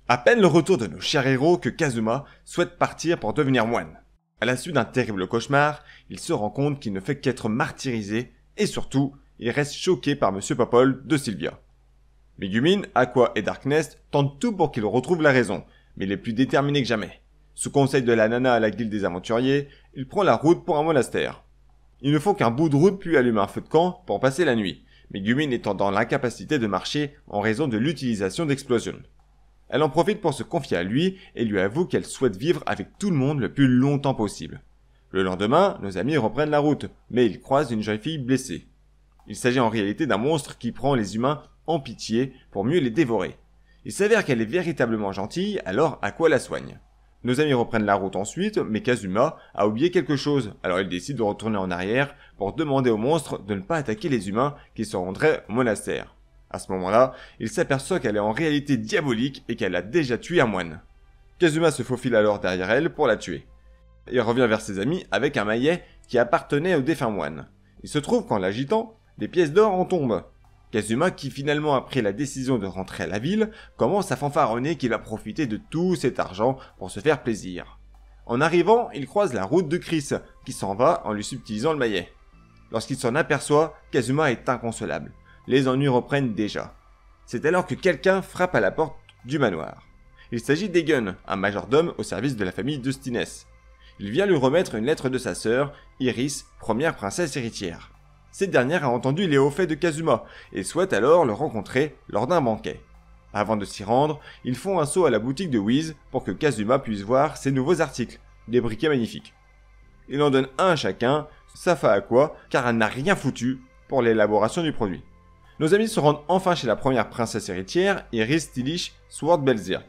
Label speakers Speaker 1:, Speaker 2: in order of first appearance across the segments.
Speaker 1: À peine le retour de nos chers héros que Kazuma souhaite partir pour devenir moine. À la suite d'un terrible cauchemar, il se rend compte qu'il ne fait qu'être martyrisé et surtout, il reste choqué par Monsieur Popol de Sylvia. Megumin, Aqua et Darkness tentent tout pour qu'il retrouve la raison, mais il est plus déterminé que jamais. Sous conseil de la nana à la guilde des aventuriers, il prend la route pour un monastère. Il ne faut qu'un bout de route puis allumer un feu de camp pour passer la nuit, Megumin étant dans l'incapacité de marcher en raison de l'utilisation d'explosions. Elle en profite pour se confier à lui et lui avoue qu'elle souhaite vivre avec tout le monde le plus longtemps possible. Le lendemain, nos amis reprennent la route, mais ils croisent une jeune fille blessée. Il s'agit en réalité d'un monstre qui prend les humains en pitié pour mieux les dévorer. Il s'avère qu'elle est véritablement gentille, alors Aqua la soigne. Nos amis reprennent la route ensuite, mais Kazuma a oublié quelque chose, alors il décide de retourner en arrière pour demander au monstre de ne pas attaquer les humains qui se rendraient au monastère. À ce moment-là, il s'aperçoit qu'elle est en réalité diabolique et qu'elle a déjà tué un moine. Kazuma se faufile alors derrière elle pour la tuer. Il revient vers ses amis avec un maillet qui appartenait au défunt moine. Il se trouve qu'en l'agitant, des pièces d'or en tombent. Kazuma, qui finalement a pris la décision de rentrer à la ville, commence à fanfaronner qu'il va profiter de tout cet argent pour se faire plaisir. En arrivant, il croise la route de Chris, qui s'en va en lui subtilisant le maillet. Lorsqu'il s'en aperçoit, Kazuma est inconsolable. Les ennuis reprennent déjà. C'est alors que quelqu'un frappe à la porte du manoir. Il s'agit d'Egun, un majordome au service de la famille d'Eustines. Il vient lui remettre une lettre de sa sœur, Iris, première princesse héritière. Cette dernière a entendu les hauts faits de Kazuma et souhaite alors le rencontrer lors d'un banquet. Avant de s'y rendre, ils font un saut à la boutique de Wiz pour que Kazuma puisse voir ses nouveaux articles, des briquets magnifiques. Il en donne un à chacun, sauf à Aqua, car elle n'a rien foutu pour l'élaboration du produit. Nos amis se rendent enfin chez la première princesse héritière, Iris Tilish Swordbelzirk.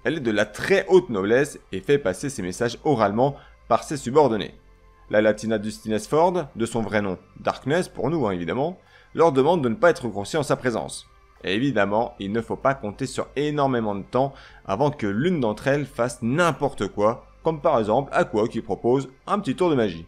Speaker 1: Elle est de la très haute noblesse et fait passer ses messages oralement par ses subordonnés. La Latina d'Ustines Ford, de son vrai nom, Darkness pour nous évidemment, leur demande de ne pas être grossier en sa présence. Et évidemment, il ne faut pas compter sur énormément de temps avant que l'une d'entre elles fasse n'importe quoi, comme par exemple Aqua qui propose un petit tour de magie.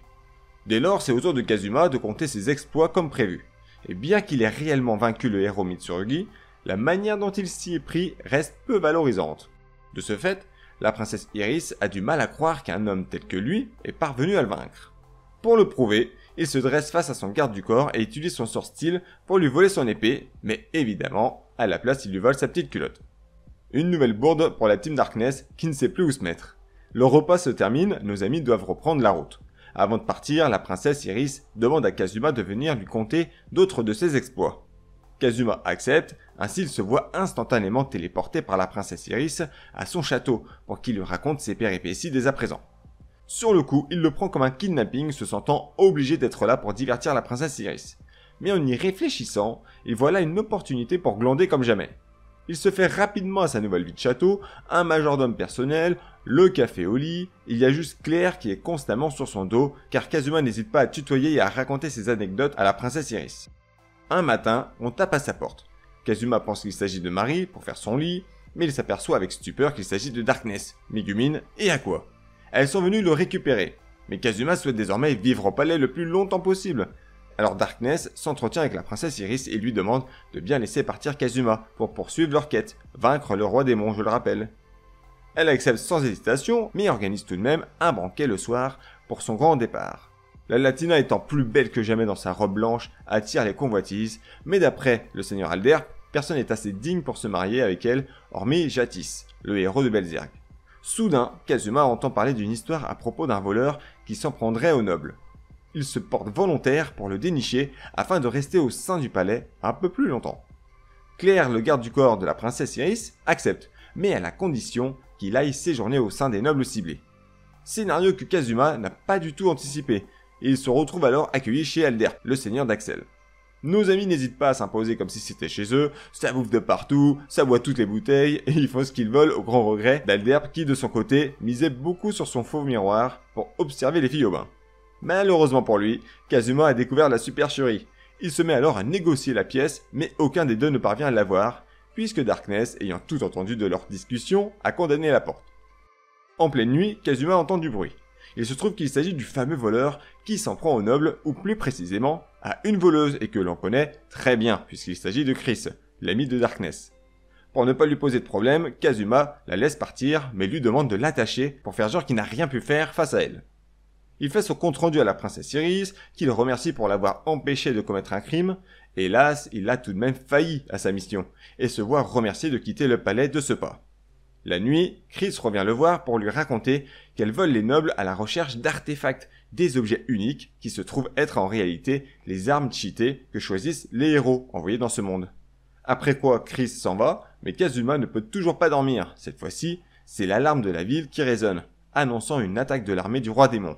Speaker 1: Dès lors, c'est au tour de Kazuma de compter ses exploits comme prévu. Et bien qu'il ait réellement vaincu le héros Mitsurugi, la manière dont il s'y est pris reste peu valorisante. De ce fait, la princesse Iris a du mal à croire qu'un homme tel que lui est parvenu à le vaincre. Pour le prouver, il se dresse face à son garde du corps et utilise son sort style pour lui voler son épée, mais évidemment, à la place il lui vole sa petite culotte. Une nouvelle bourde pour la Team Darkness qui ne sait plus où se mettre. Le repas se termine, nos amis doivent reprendre la route. Avant de partir, la princesse Iris demande à Kazuma de venir lui conter d'autres de ses exploits. Kazuma accepte, ainsi il se voit instantanément téléporté par la princesse Iris à son château pour qu'il lui raconte ses péripéties dès à présent. Sur le coup, il le prend comme un kidnapping, se sentant obligé d'être là pour divertir la princesse Iris. Mais en y réfléchissant, il voit là une opportunité pour glander comme jamais. Il se fait rapidement à sa nouvelle vie de château, un majordome personnel, le café au lit, il y a juste Claire qui est constamment sur son dos, car Kazuma n'hésite pas à tutoyer et à raconter ses anecdotes à la princesse Iris. Un matin, on tape à sa porte. Kazuma pense qu'il s'agit de Marie pour faire son lit, mais il s'aperçoit avec stupeur qu'il s'agit de Darkness, Megumin et Aqua. Elles sont venues le récupérer, mais Kazuma souhaite désormais vivre au palais le plus longtemps possible. Alors Darkness s'entretient avec la princesse Iris et lui demande de bien laisser partir Kazuma pour poursuivre leur quête, vaincre le roi démon, je le rappelle. Elle accepte sans hésitation, mais organise tout de même un banquet le soir pour son grand départ. La Latina étant plus belle que jamais dans sa robe blanche attire les convoitises, mais d'après le seigneur Alder, personne n'est assez digne pour se marier avec elle, hormis Jatis, le héros de Belzerg. Soudain, Kazuma entend parler d'une histoire à propos d'un voleur qui s'en prendrait aux nobles. Il se porte volontaire pour le dénicher afin de rester au sein du palais un peu plus longtemps. Claire, le garde du corps de la princesse Iris, accepte, mais à la condition qu'il aille séjourner au sein des nobles ciblés. Scénario que Kazuma n'a pas du tout anticipé, et il se retrouve alors accueilli chez Alder, le seigneur d'Axel. Nos amis n'hésitent pas à s'imposer comme si c'était chez eux, ça bouffe de partout, ça boit toutes les bouteilles, et ils font ce qu'ils veulent au grand regret d'Alderb qui de son côté misait beaucoup sur son faux miroir pour observer les filles au bain. Malheureusement pour lui, Kazuma a découvert la supercherie. Il se met alors à négocier la pièce, mais aucun des deux ne parvient à l'avoir, puisque Darkness, ayant tout entendu de leur discussion, a condamné la porte. En pleine nuit, Kazuma entend du bruit. Il se trouve qu'il s'agit du fameux voleur qui s'en prend aux nobles, ou plus précisément, à une voleuse et que l'on connaît très bien, puisqu'il s'agit de Chris, l'ami de Darkness. Pour ne pas lui poser de problème, Kazuma la laisse partir, mais lui demande de l'attacher pour faire genre qu'il n'a rien pu faire face à elle. Il fait son compte rendu à la princesse Iris, qui le remercie pour l'avoir empêché de commettre un crime. Hélas, il a tout de même failli à sa mission, et se voit remercié de quitter le palais de ce pas. La nuit, Chris revient le voir pour lui raconter qu'elle vole les nobles à la recherche d'artefacts, des objets uniques qui se trouvent être en réalité les armes cheatées que choisissent les héros envoyés dans ce monde. Après quoi, Chris s'en va, mais Kazuma ne peut toujours pas dormir. Cette fois-ci, c'est l'alarme de la ville qui résonne, annonçant une attaque de l'armée du roi démon.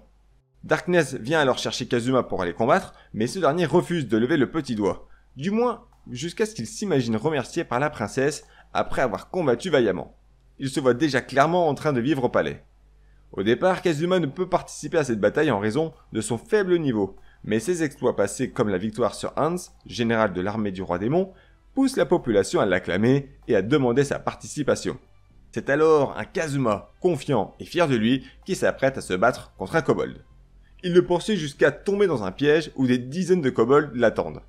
Speaker 1: Darkness vient alors chercher Kazuma pour aller combattre, mais ce dernier refuse de lever le petit doigt. Du moins, jusqu'à ce qu'il s'imagine remercié par la princesse après avoir combattu vaillamment. Il se voit déjà clairement en train de vivre au palais. Au départ, Kazuma ne peut participer à cette bataille en raison de son faible niveau, mais ses exploits passés comme la victoire sur Hans, général de l'armée du roi démon, poussent la population à l'acclamer et à demander sa participation. C'est alors un Kazuma, confiant et fier de lui, qui s'apprête à se battre contre un kobold. Il le poursuit jusqu'à tomber dans un piège où des dizaines de kobolds l'attendent.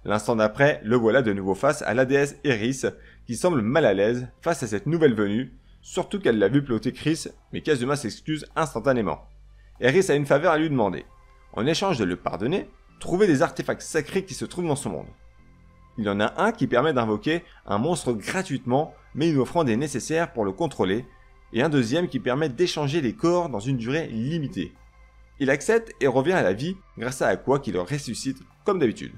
Speaker 1: L'instant d'après, le voilà de nouveau face à la déesse Eris, qui semble mal à l'aise face à cette nouvelle venue, surtout qu'elle l'a vu ploter Chris, mais Kazuma s'excuse instantanément. Eris a une faveur à lui demander. En échange de le pardonner, trouver des artefacts sacrés qui se trouvent dans son monde. Il y en a un qui permet d'invoquer un monstre gratuitement, mais une offrande est nécessaire pour le contrôler, et un deuxième qui permet d'échanger les corps dans une durée limitée. Il accepte et revient à la vie grâce à Aqua qui le ressuscite comme d'habitude.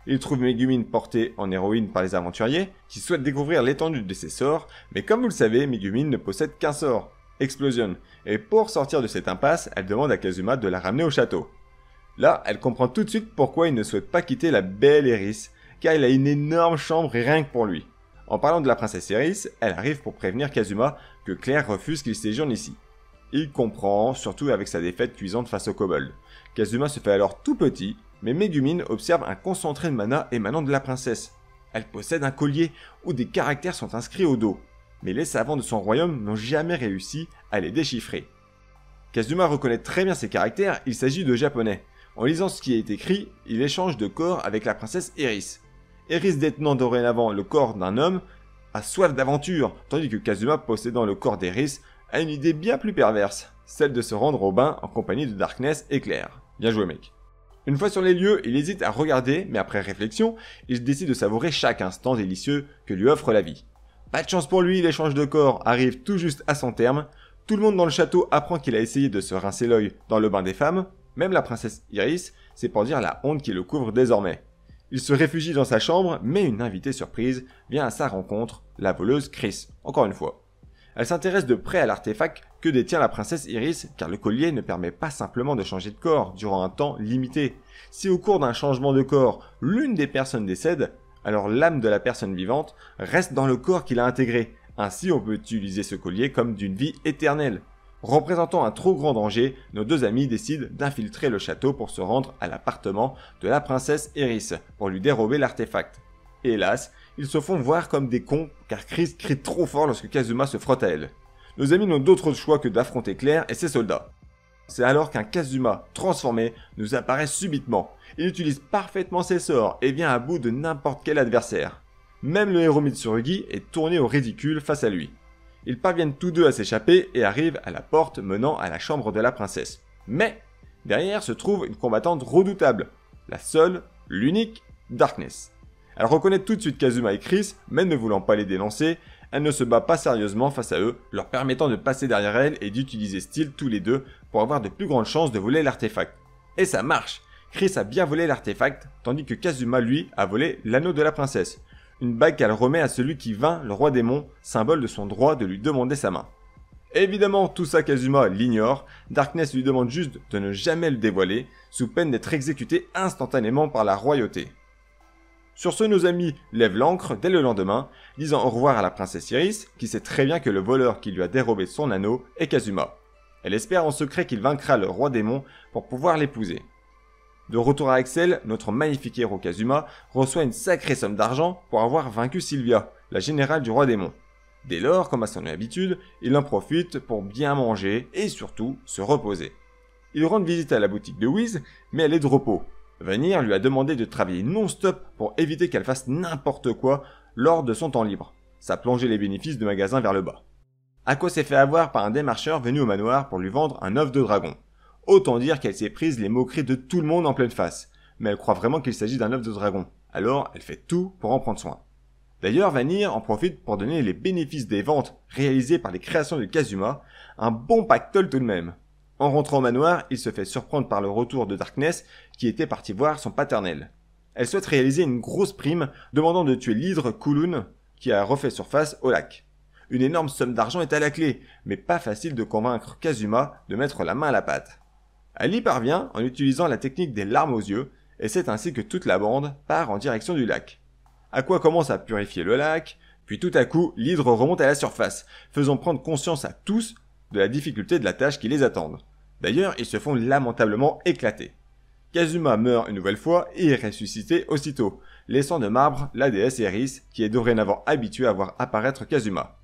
Speaker 1: Il trouve Megumine portée en héroïne par les aventuriers qui souhaitent découvrir l'étendue de ses sorts, mais comme vous le savez, Megumine ne possède qu'un sort, Explosion, et pour sortir de cette impasse, elle demande à Kazuma de la ramener au château. Là, elle comprend tout de suite pourquoi il ne souhaite pas quitter la belle Eris, car il a une énorme chambre rien que pour lui. En parlant de la princesse Eris, elle arrive pour prévenir Kazuma que Claire refuse qu'il séjourne ici. Il comprend, surtout avec sa défaite cuisante face au kobold. Kazuma se fait alors tout petit, mais Megumine observe un concentré de mana émanant de la princesse. Elle possède un collier où des caractères sont inscrits au dos, mais les savants de son royaume n'ont jamais réussi à les déchiffrer. Kazuma reconnaît très bien ces caractères, il s'agit de japonais. En lisant ce qui est écrit, il échange de corps avec la princesse Eris. Eris détenant dorénavant le corps d'un homme a soif d'aventure, tandis que Kazuma possédant le corps d'Eris a une idée bien plus perverse, celle de se rendre au bain en compagnie de Darkness et Claire. Bien joué mec. Une fois sur les lieux, il hésite à regarder, mais après réflexion, il décide de savourer chaque instant délicieux que lui offre la vie. Pas de chance pour lui, l'échange de corps arrive tout juste à son terme, tout le monde dans le château apprend qu'il a essayé de se rincer l'œil dans le bain des femmes, même la princesse Iris, c'est pour dire la honte qui le couvre désormais. Il se réfugie dans sa chambre, mais une invitée surprise vient à sa rencontre, la voleuse Chris, encore une fois. Elle s'intéresse de près à l'artefact que détient la princesse Iris, car le collier ne permet pas simplement de changer de corps durant un temps limité. Si au cours d'un changement de corps, l'une des personnes décède, alors l'âme de la personne vivante reste dans le corps qu'il a intégré. Ainsi, on peut utiliser ce collier comme d'une vie éternelle. Représentant un trop grand danger, nos deux amis décident d'infiltrer le château pour se rendre à l'appartement de la princesse Iris, pour lui dérober l'artefact. Hélas, ils se font voir comme des cons, car Chris crie trop fort lorsque Kazuma se frotte à elle. Nos amis n'ont d'autre choix que d'affronter Claire et ses soldats. C'est alors qu'un Kazuma transformé nous apparaît subitement. Il utilise parfaitement ses sorts et vient à bout de n'importe quel adversaire. Même le héros Mitsurugi est tourné au ridicule face à lui. Ils parviennent tous deux à s'échapper et arrivent à la porte menant à la chambre de la princesse. Mais, derrière se trouve une combattante redoutable. La seule, l'unique, Darkness. Elle reconnaît tout de suite Kazuma et Chris, mais ne voulant pas les dénoncer, elle ne se bat pas sérieusement face à eux, leur permettant de passer derrière elle et d'utiliser style tous les deux pour avoir de plus grandes chances de voler l'artefact. Et ça marche! Chris a bien volé l'artefact, tandis que Kazuma, lui, a volé l'anneau de la princesse. Une bague qu'elle remet à celui qui vainc le roi démon, symbole de son droit de lui demander sa main. Évidemment, tout ça Kazuma l'ignore, Darkness lui demande juste de ne jamais le dévoiler, sous peine d'être exécuté instantanément par la royauté. Sur ce, nos amis lèvent l'ancre dès le lendemain, disant au revoir à la princesse Iris, qui sait très bien que le voleur qui lui a dérobé son anneau est Kazuma. Elle espère en secret qu'il vaincra le roi démon pour pouvoir l'épouser. De retour à Axel, notre magnifique héros Kazuma reçoit une sacrée somme d'argent pour avoir vaincu Sylvia, la générale du roi démon. Dès lors, comme à son habitude, il en profite pour bien manger et surtout se reposer. Il rend visite à la boutique de Wiz, mais elle est de repos. Vanir lui a demandé de travailler non-stop pour éviter qu'elle fasse n'importe quoi lors de son temps libre. ça plongeait les bénéfices du magasin vers le bas. Aqua s'est fait avoir par un démarcheur venu au manoir pour lui vendre un œuf de dragon. Autant dire qu'elle s'est prise les moqueries de tout le monde en pleine face. Mais elle croit vraiment qu'il s'agit d'un œuf de dragon. Alors, elle fait tout pour en prendre soin. D'ailleurs, Vanir en profite pour donner les bénéfices des ventes réalisées par les créations de Kazuma, un bon pactole tout de même. En rentrant au manoir, il se fait surprendre par le retour de Darkness, qui était parti voir son paternel. Elle souhaite réaliser une grosse prime, demandant de tuer l'hydre Kulun, qui a refait surface au lac. Une énorme somme d'argent est à la clé, mais pas facile de convaincre Kazuma de mettre la main à la pâte. Elle y parvient en utilisant la technique des larmes aux yeux, et c'est ainsi que toute la bande part en direction du lac. Aqua commence à purifier le lac, puis tout à coup, l'hydre remonte à la surface, faisant prendre conscience à tous de la difficulté de la tâche qui les attend. D'ailleurs, ils se font lamentablement éclater. Kazuma meurt une nouvelle fois et est ressuscité aussitôt, laissant de marbre la déesse Eris, qui est dorénavant habituée à voir apparaître Kazuma.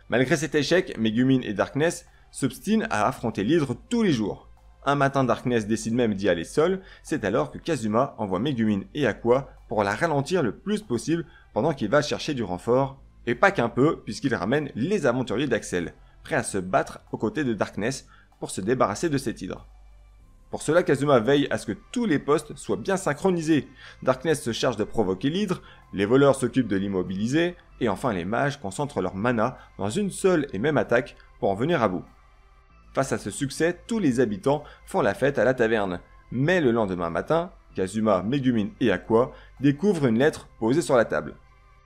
Speaker 1: Malgré cet échec, Megumin et Darkness s'obstinent à affronter l'hydre tous les jours. Un matin, Darkness décide même d'y aller seul, c'est alors que Kazuma envoie Megumin et Aqua pour la ralentir le plus possible pendant qu'il va chercher du renfort, et pas qu'un peu, puisqu'il ramène les aventuriers d'Axel, prêts à se battre aux côtés de Darkness pour se débarrasser de cet hydre. Pour cela, Kazuma veille à ce que tous les postes soient bien synchronisés. Darkness se charge de provoquer l'hydre, les voleurs s'occupent de l'immobiliser, et enfin les mages concentrent leur mana dans une seule et même attaque pour en venir à bout. Face à ce succès, tous les habitants font la fête à la taverne. Mais le lendemain matin, Kazuma, Megumin et Aqua découvrent une lettre posée sur la table.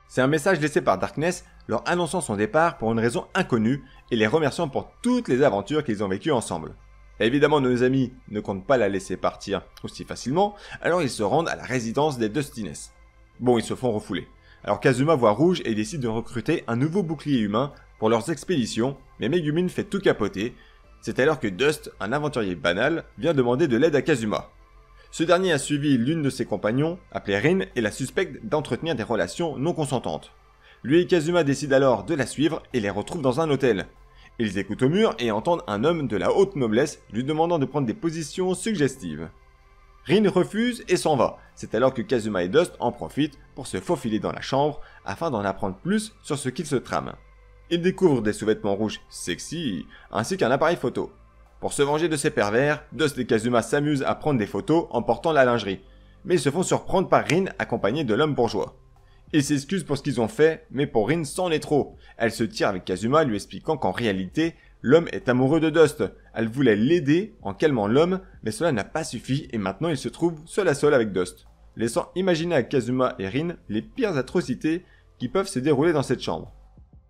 Speaker 1: C'est un message laissé par Darkness leur annonçant son départ pour une raison inconnue et les remerciant pour toutes les aventures qu'ils ont vécues ensemble. Évidemment, nos amis ne comptent pas la laisser partir aussi facilement, alors ils se rendent à la résidence des Dustiness. Bon, ils se font refouler. Alors Kazuma voit rouge et décide de recruter un nouveau bouclier humain pour leurs expéditions, mais Megumin fait tout capoter. C'est alors que Dust, un aventurier banal, vient demander de l'aide à Kazuma. Ce dernier a suivi l'une de ses compagnons, appelée Rin, et la suspecte d'entretenir des relations non consentantes. Lui et Kazuma décident alors de la suivre et les retrouvent dans un hôtel. Ils écoutent au mur et entendent un homme de la haute noblesse lui demandant de prendre des positions suggestives. Rin refuse et s'en va. C'est alors que Kazuma et Dust en profitent pour se faufiler dans la chambre afin d'en apprendre plus sur ce qu'il se trame. Ils découvrent des sous-vêtements rouges sexy ainsi qu'un appareil photo. Pour se venger de ces pervers, Dust et Kazuma s'amusent à prendre des photos en portant la lingerie. Mais ils se font surprendre par Rin accompagné de l'homme bourgeois. Ils s'excusent pour ce qu'ils ont fait, mais pour Rin c'en est trop. Elle se tire avec Kazuma lui expliquant qu'en réalité, l'homme est amoureux de Dust. Elle voulait l'aider en calmant l'homme, mais cela n'a pas suffi et maintenant il se trouve seul à seul avec Dust. Laissant imaginer à Kazuma et Rin les pires atrocités qui peuvent se dérouler dans cette chambre.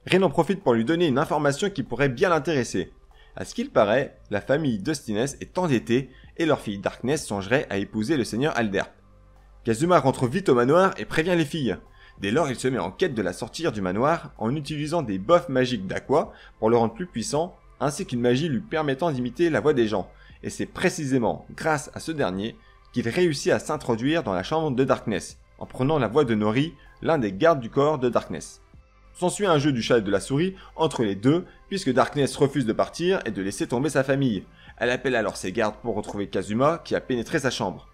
Speaker 1: Rin en profite pour lui donner une information qui pourrait bien l'intéresser. À ce qu'il paraît, la famille Dustiness est endettée et leur fille Darkness songerait à épouser le seigneur Alderp. Kazuma rentre vite au manoir et prévient les filles. Dès lors, il se met en quête de la sortir du manoir en utilisant des buffs magiques d'Aqua pour le rendre plus puissant, ainsi qu'une magie lui permettant d'imiter la voix des gens. Et c'est précisément grâce à ce dernier qu'il réussit à s'introduire dans la chambre de Darkness, en prenant la voix de Nori, l'un des gardes du corps de Darkness. S'ensuit un jeu du chat et de la souris entre les deux, puisque Darkness refuse de partir et de laisser tomber sa famille. Elle appelle alors ses gardes pour retrouver Kazuma, qui a pénétré sa chambre.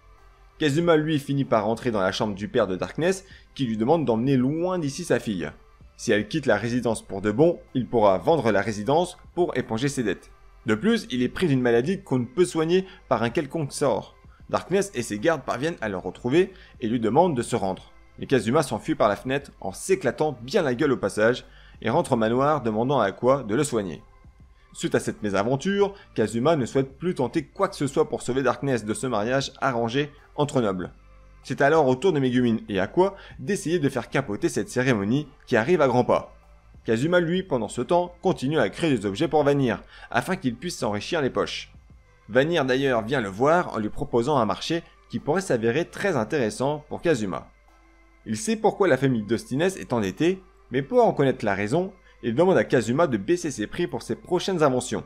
Speaker 1: Kazuma, lui, finit par rentrer dans la chambre du père de Darkness, qui lui demande d'emmener loin d'ici sa fille. Si elle quitte la résidence pour de bon, il pourra vendre la résidence pour éponger ses dettes. De plus, il est pris d'une maladie qu'on ne peut soigner par un quelconque sort. Darkness et ses gardes parviennent à le retrouver et lui demandent de se rendre. Mais Kazuma s'enfuit par la fenêtre en s'éclatant bien la gueule au passage et rentre au manoir demandant à Aqua de le soigner. Suite à cette mésaventure, Kazuma ne souhaite plus tenter quoi que ce soit pour sauver Darkness de ce mariage arrangé entre nobles. C'est alors au tour de Megumin et Aqua d'essayer de faire capoter cette cérémonie qui arrive à grands pas. Kazuma, lui, pendant ce temps, continue à créer des objets pour Vanir, afin qu'il puisse s'enrichir les poches. Vanir d'ailleurs vient le voir en lui proposant un marché qui pourrait s'avérer très intéressant pour Kazuma. Il sait pourquoi la famille Dustiness est endettée, mais pour en connaître la raison, il demande à Kazuma de baisser ses prix pour ses prochaines inventions.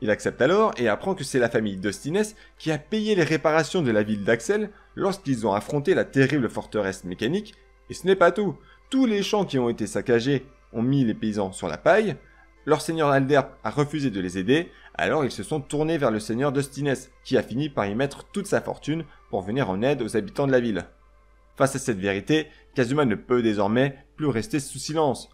Speaker 1: Il accepte alors et apprend que c'est la famille Dustiness qui a payé les réparations de la ville d'Axel lorsqu'ils ont affronté la terrible forteresse mécanique, et ce n'est pas tout. Tous les champs qui ont été saccagés ont mis les paysans sur la paille, leur seigneur Alderp a refusé de les aider, alors ils se sont tournés vers le seigneur Dustiness, qui a fini par y mettre toute sa fortune pour venir en aide aux habitants de la ville. Face à cette vérité, Kazuma ne peut désormais plus rester sous silence.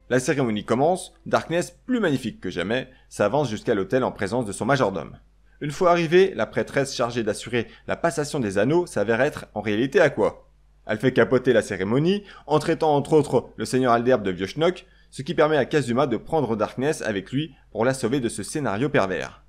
Speaker 1: La cérémonie commence, Darkness, plus magnifique que jamais, s'avance jusqu'à l'autel en présence de son majordome. Une fois arrivée, la prêtresse chargée d'assurer la passation des anneaux s'avère être en réalité Aqua. Elle fait capoter la cérémonie en traitant entre autres le seigneur Alderb de vieux schnock, ce qui permet à Kazuma de prendre Darkness avec lui pour la sauver de ce scénario pervers.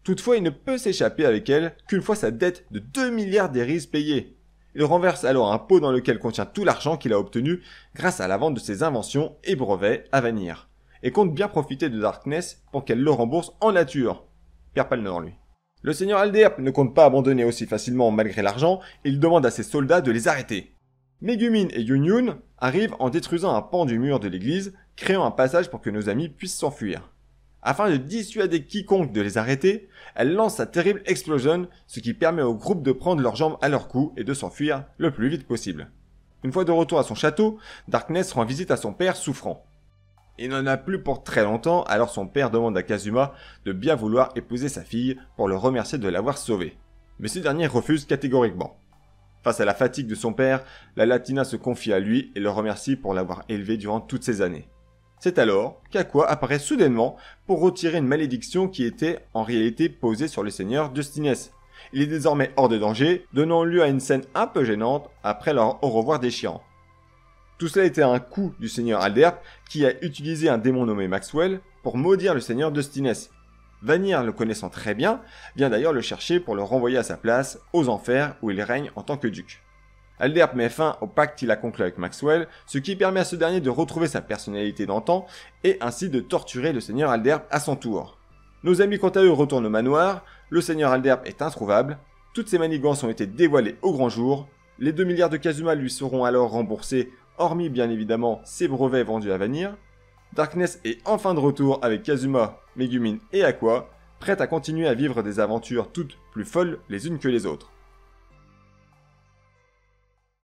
Speaker 1: Toutefois, il ne peut s'échapper avec elle qu'une fois sa dette de 2 milliards d'Eris payée. Il renverse alors un pot dans lequel contient tout l'argent qu'il a obtenu grâce à la vente de ses inventions et brevets à Vanir, et compte bien profiter de Darkness pour qu'elle le rembourse en nature. Perd pas le nord, lui. Le seigneur Alderb ne compte pas abandonner aussi facilement malgré l'argent, et il demande à ses soldats de les arrêter. Megumin et Yunyun arrivent en détruisant un pan du mur de l'église, créant un passage pour que nos amis puissent s'enfuir. Afin de dissuader quiconque de les arrêter, elle lance sa terrible explosion, ce qui permet au groupe de prendre leurs jambes à leur cou et de s'enfuir le plus vite possible. Une fois de retour à son château, Darkness rend visite à son père souffrant. Il n'en a plus pour très longtemps, alors son père demande à Kazuma de bien vouloir épouser sa fille pour le remercier de l'avoir sauvé. Mais ce dernier refuse catégoriquement. Face à la fatigue de son père, la Latina se confie à lui et le remercie pour l'avoir élevé durant toutes ces années. C'est alors qu'Aqua apparaît soudainement pour retirer une malédiction qui était en réalité posée sur le seigneur Dustines. Il est désormais hors de danger, donnant lieu à une scène un peu gênante après leur au revoir déchirant. Tout cela était un coup du seigneur Alderb qui a utilisé un démon nommé Maxwell pour maudire le seigneur Dustines. Vanir, le connaissant très bien, vient d'ailleurs le chercher pour le renvoyer à sa place, aux enfers où il règne en tant que duc. Alderb met fin au pacte qu'il a conclu avec Maxwell, ce qui permet à ce dernier de retrouver sa personnalité d'antan et ainsi de torturer le seigneur Alderb à son tour. Nos amis quant à eux retournent au manoir, le seigneur Alderb est introuvable, toutes ses manigances ont été dévoilées au grand jour, les 2 milliards de Kazuma lui seront alors remboursés, hormis bien évidemment ses brevets vendus à Vanir. Darkness est enfin de retour avec Kazuma, Megumin et Aqua, prêtes à continuer à vivre des aventures toutes plus folles les unes que les autres.